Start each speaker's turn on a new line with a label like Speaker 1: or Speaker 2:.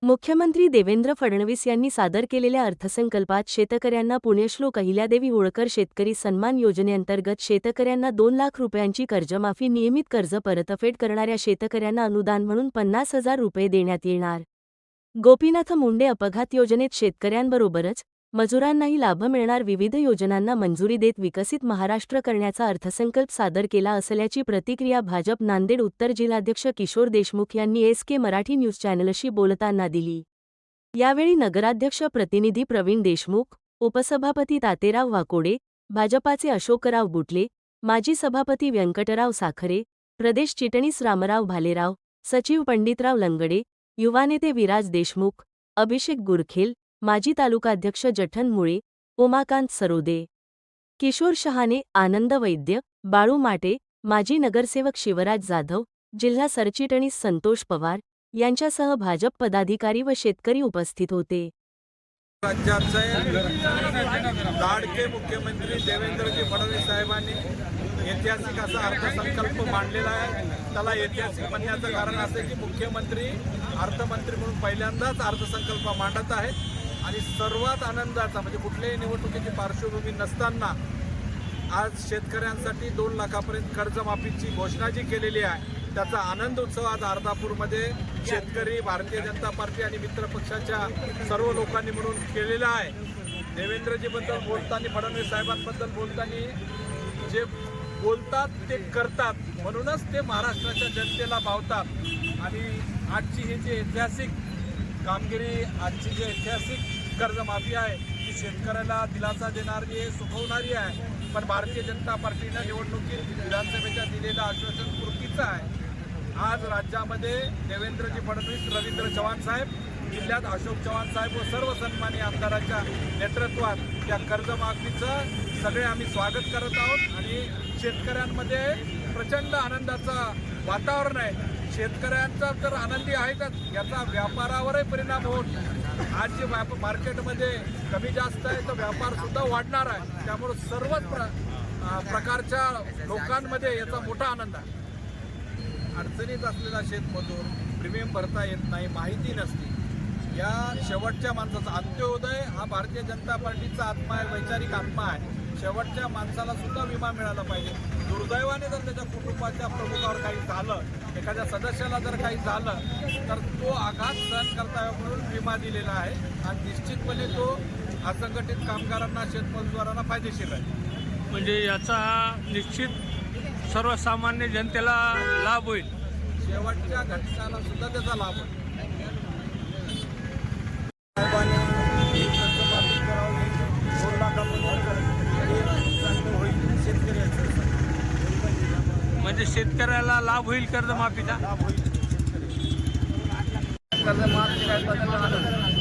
Speaker 1: मुख्यमंत्री देवेंद्र फडणवीस यांनी सादर केलेल्या अर्थसंकल्पात शेतकऱ्यांना पुण्यश्लोक अहिल्यादेवी होळकर शेतकरी सन्मान योजनेअंतर्गत शेतकऱ्यांना 2 लाख रुपयांची कर्जमाफी, नियमित कर्ज परतफेड करणाऱ्या शेतकऱ्यांना अनुदान म्हणून 50,000 रुपये देण्यात येणार. गोपीनाथ मुंडे अपघात योजनेत शेतकऱ्यांबरोबरच मजुरांनाही लाभ मिळणार. विविध योजनांना मंजुरी देत विकसित महाराष्ट्र करण्याचा अर्थसंकल्प सादर केला असल्याची प्रतिक्रिया भाजप नांदेड उत्तर जिल्हाध्यक्ष किशोर देशमुख यांनी एसके मराठी न्यूज चॅनलशी बोलताना दिली. यावेळी नगराध्यक्ष प्रतिनिधी प्रवीण देशमुख, उपसभापती तातेराव वाकोडे, भाजपाचे अशोकराव बुटले, माजी सभापती व्यंकटराव साखरे, प्रदेश चिटणीस रामराव भालेराव, सचिव पंडितराव लंगडे, युवानेते विराज देशमुख, अभिषेक गुरखेल, माजी तालुकाध्यक्ष जठन मुळे, उमाकांत सरोदे, किशोर शहाणे, आनंद वैद्य, बाळू माटे, माजी नगरसेवक शिवराज जाधव, जिल्हा सरचिटणीस संतोष पवार यांच्यासह भाजप पदाधिकारी व शेतकरी उपस्थित होते.
Speaker 2: राज्याचे लाडके मुख्यमंत्री देवेंद्रजी फडणवीस साहेबांनी ऐतिहासिक असा अर्थसंकल्प मांडलेला आहे. त्याला ऐतिहासिक म्हणण्याचं कारण असं की मुख्यमंत्री अर्थमंत्री म्हणून पहिल्यांदाच अर्थसंकल्प मांडत आहेत आणि सर्वात आनंदाचा म्हणजे कुठल्याही निवडणुकीची पार्श्वभूमी नसताना आज शेतकऱ्यांसाठी 2 लाखापर्यंत कर्जमाफीची घोषणा जी केलेली आहे त्याचा आनंद उत्सव आज अर्धापूरमध्ये शेतकरी, भारतीय जनता पार्टी आणि मित्र पक्षाच्या सर्व लोकांनी म्हणून केलेला आहे. देवेंद्रजीबद्दल बोलताना, फडणवीस साहेबांबद्दल बोलताना जे बोलतात ते करतात, म्हणूनच ते महाराष्ट्राच्या जनतेला भावतात. आणि आजची ही जी ऐतिहासिक कामगिरी, आजची जी ऐतिहासिक कर्जमाफी आहे ती शेतकऱ्याला दिलासा देणारी आहे, सुखवणारी आहे. पण भारतीय जनता पार्टीनं निवडणुकीत विधानसभेच्या दिलेलं आश्वासन पूर्तीचं आहे. आज राज्यामध्ये देवेंद्रजी फडणवीस, रवींद्र चव्हाण साहेब, जिल्ह्यात अशोक चव्हाण साहेब व सर्व सन्मानी आमदारांच्या नेतृत्वात त्या कर्जमाफीचं सगळे आम्ही स्वागत करत आहोत. आणि शेतकऱ्यांमध्ये प्रचंड आनंदाचं वातावरण आहे. शेतकऱ्यांचा तर आनंदी आहेतच, याचा व्यापारावरही परिणाम होत आज जे मार्केटमध्ये कमी जास्त आहे तो व्यापारसुद्धा वाढणार आहे. त्यामुळे सर्वच प्रकारच्या लोकांमध्ये याचा मोठा आनंद आहे. अडचणीत असलेला शेतमजूर, प्रीमियम भरता येत नाही, माहिती नसते, या शेवटच्या माणसाचा अंत्योदय हा भारतीय जनता पार्टीचा आत्मा आहे, वैचारिक आत्मा आहे. शेवटच्या माणसाला सुद्धा विमा मिळाला पाहिजे. दुर्दैवाने जर त्याच्या कुटुंबाच्या प्रमुखावर काही झालं, एखाद्या सदस्याला जर काही झालं तर तो आघात सहन करता यावा म्हणून विमा दिलेला आहे. आणि निश्चितपणे तो असंघटित कामगारांना, शेतमजुरांना फायदेशीर आहे.
Speaker 3: म्हणजे याचा निश्चित सर्वसामान्य जनतेला लाभ होईल.
Speaker 2: शेवटच्या घटकाला सुद्धा त्याचा लाभ होईल.
Speaker 3: म्हणजे शेतकऱ्याला लाभ होईल कर्जमाफीचा.
Speaker 2: कर्जमाफी